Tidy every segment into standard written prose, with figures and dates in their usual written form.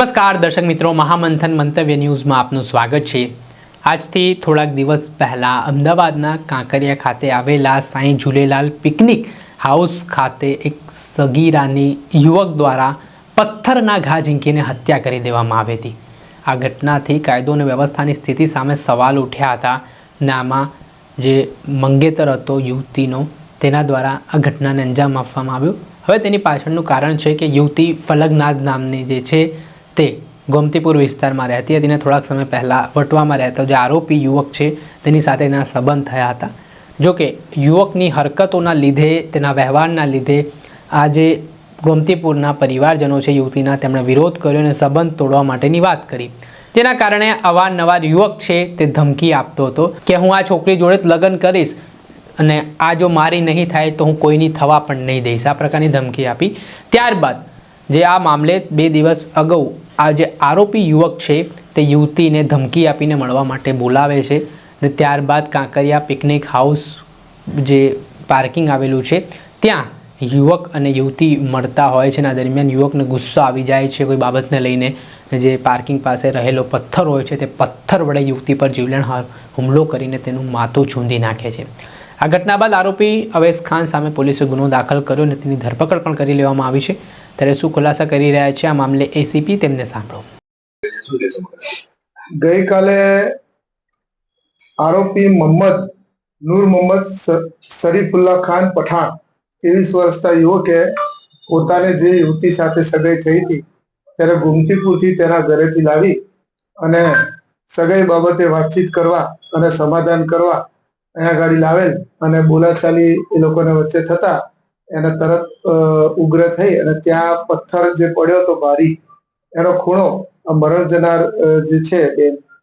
નમસ્કાર દર્શક મિત્રો, મહામંથન મંતવ્ય ન્યૂઝમાં આપનું સ્વાગત છે। આજથી થોડાક દિવસ પહેલાં અમદાવાદના કાંકરિયા ખાતે આવેલા સાંઈ ઝૂલેલાલ પિકનિક હાઉસ ખાતે એક સગીરાની યુવક દ્વારા પથ્થરના ઘા ઝીંકીને હત્યા કરી દેવામાં આવી હતી। આ ઘટનાથી કાયદો અને વ્યવસ્થાની સ્થિતિ સામે સવાલ ઉઠ્યા હતા અને આમાં જે મંગેતર હતો યુવતીનો, તેના દ્વારા આ ઘટનાને અંજામ આપવામાં આવ્યો। હવે તેની પાછળનું કારણ છે કે યુવતી ફલકનાઝ નામની જે છે તે ગોમતીપુર વિસ્તારમાં રહેતી હતી અને થોડાક સમય પહેલાં વટવામાં રહેતો જે આરોપી યુવક છે તેની સાથે તેના સંબંધ થયા હતા। જોકે યુવકની હરકતોના લીધે, તેના વ્યવહારના લીધે આ જે ગોમતીપુરના પરિવારજનો છે યુવતીના, તેમણે વિરોધ કર્યો અને સંબંધ તોડવા માટેની વાત કરી, જેના કારણે અવારનવાર યુવક છે તે ધમકી આપતો હતો કે હું આ છોકરી જોડે જ લગ્ન કરીશ અને આ જો મારી નહીં થાય તો હું કોઈની થવા પણ નહીં દઈશ, આ પ્રકારની ધમકી આપી। ત્યારબાદ જે આ મામલે 2 દિવસ અગાઉ આ જે આરોપી યુવક છે તે યુવતીને ધમકી આપીને મળવા માટે બોલાવે છે અને ત્યારબાદ કાંકરિયા પિકનિક હાઉસ જે પાર્કિંગ આવેલું છે ત્યાં યુવક અને યુવતી મળતા હોય છે। આ દરમિયાન યુવકને ગુસ્સો આવી જાય છે કોઈ બાબતને લઈને, જે પાર્કિંગ પાસે રહેલો પથ્થર હોય છે તે પથ્થર વડે યુવતી પર જીવલેણ હુમલો કરીને તેનું માથું ચૂંધી નાખે છે। આ ઘટના બાદ આરોપી અવેશ ખાન સામે પોલીસે ગુનો દાખલ કર્યો અને તેની ધરપકડ પણ કરી લેવામાં આવી છે। ત્યારે શું ખુલાસા કરી રહ્યા છે આ મામલે એસીપી, તેમને સાંભળો। ગઈકાલે આરોપી નૂર મોહમ્મદ શરીફુલ્લા ખાન પઠાણ 23 વર્ષના યુવકે પોતાને જે યુવતી સાથે સગાઈ થઈ હતી ત્યારે ગોમતીપુરથી તેના ઘરેથી લાવી અને સગાઈ બાબતે વાતચીત કરવા અને સમાધાન કરવા અહીંયા ગાડી લાવેલ અને બોલાચાલી એ લોકોને વચ્ચે થતા એને તરત ઉગ્ર થઈ અને ત્યાં પથ્થર જે પડ્યો હતો ભારી, એનો ખૂણો મરણ જનાર જે છે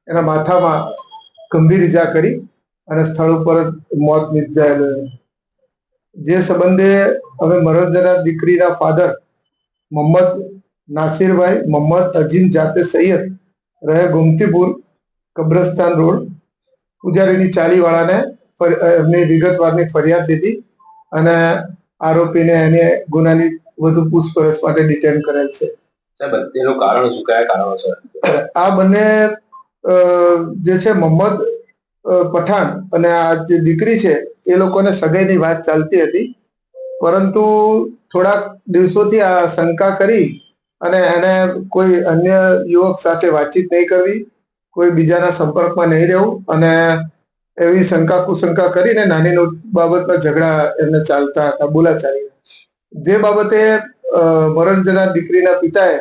એના માથામાં ગંભીર ઈજા કરી અને સ્થળ ઉપર મોત નિપજાયેલું। જે સંબંધે હવે મરણ જનાર દીકરીના ફાધર મોહમ્મદ નાસિરભાઈ મોહમ્મદ અજીમ જાતે સૈયદ રહે ગોમતીપુર કબ્રસ્તાન રોડ પૂજારીની ચાલીવાળાને એમની વિગતવારની ફરિયાદ લીધી અને આરોપીને એની ગુનાની વધુ પૂછપરછ માટે ડિટેન કરેલ છે। તેનું કારણ શું, કયા કારણો છે? આ બંને જે છે મોહમ્મદ પઠાણ અને આ જે દીકરી છે એ લોકોને સગાઈની વાત ચાલતી હતી, પરંતુ થોડાક દિવસોથી આ શંકા કરી અને એને કોઈ અન્ય યુવક સાથે વાતચીત નહીં કરવી, કોઈ બીજાના સંપર્કમાં નહીં રહેવું અને એવી શંકા કુશંકા કરીને નાની બાબતમાં ઝઘડા એમને ચાલતા હતા, બોલાચાલી। જે બાબતે મરણ જનાર દીકરીના પિતાએ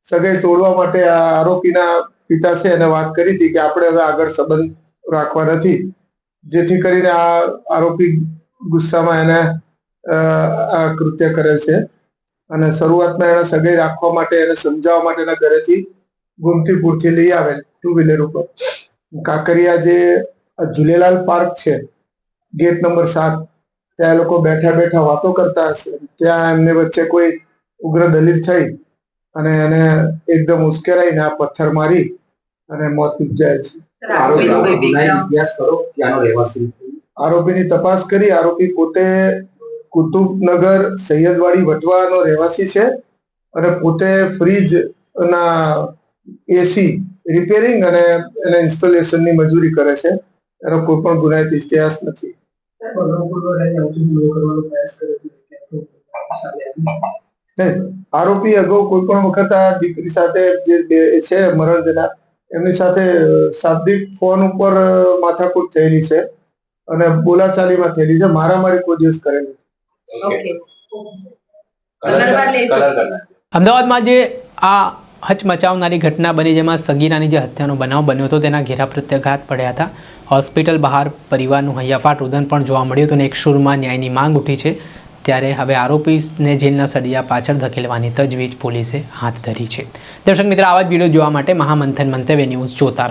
સગાઈ તોડવા માટે આ આરોપીના પિતા છે એને વાત કરી હતી કે આપણે હવે આગળ સંબંધ રાખવા નથી, જેથી કરીને આ આરોપી ગુસ્સામાં એને આ કૃત્ય કરેલ છે અને શરૂઆતમાં એને સગાઈ રાખવા માટે એને સમજાવવા માટે એના ઘરેથી ગોમતીપુરથી લઈ આવેલ 2 વ્હીલર ઉપર કાંકરિયા જે ઝૂલેલાલ પાર્ક છે ગેટ નંબર 7, ત્યાં લોકો બેઠા બેઠા વાતો કરતા હશે, ત્યાં એમને વચ્ચે કોઈ ઉગ્ર દલીલ થઈ અને એને એકદમ ઉશ્કેરાઈને આ પથ્થર મારી અને મોત નિપજાયેલ છે। આરોપીની તપાસ કરી, આરોપી પોતે કુતુબનગર સૈયદવાડી વટવાનો રહેવાસી છે અને પોતે ફ્રીજ ના એસી રિપેરિંગ અને એના ઇન્સ્ટોલેશનની મજૂરી કરે છે। એનો કોઈ પણ ગુનાહિત ઇતિહાસ નથી। આરોપી અગાઉ કોઈ પણ વખત આ દીકરી સાથે જે છે મરણ જનાર એમની સાથે શાબ્દિક ફોન ઉપર માથાકૂટ થયેલી છે અને બોલાચાલીમાં થયેલી છે, મારામારી કોઈ દિવસ કરેલી નથી। અમદાવાદમાં જે આ હચમચાવનારી ઘટના બની, જેમાં સગીરાની જે હત્યાનો બનાવ બન્યો હતો તેના ઘેરા પ્રત્યાઘાત પડ્યા હતા। હોસ્પિટલ બહાર પરિવારનું હૈયાફાટ રુદન પણ જોવા મળ્યું હતું અને એક સૂરમાં ન્યાયની માંગ ઉઠી છે। ત્યારે હવે આરોપીને જેલના સળિયા પાછળ ધકેલવાની તજવીજ પોલીસે હાથ ધરી છે। દર્શક મિત્રો, આવા જ વિડીયો જોવા માટે મહામંથન મંતવ્ય ન્યૂઝ જોતા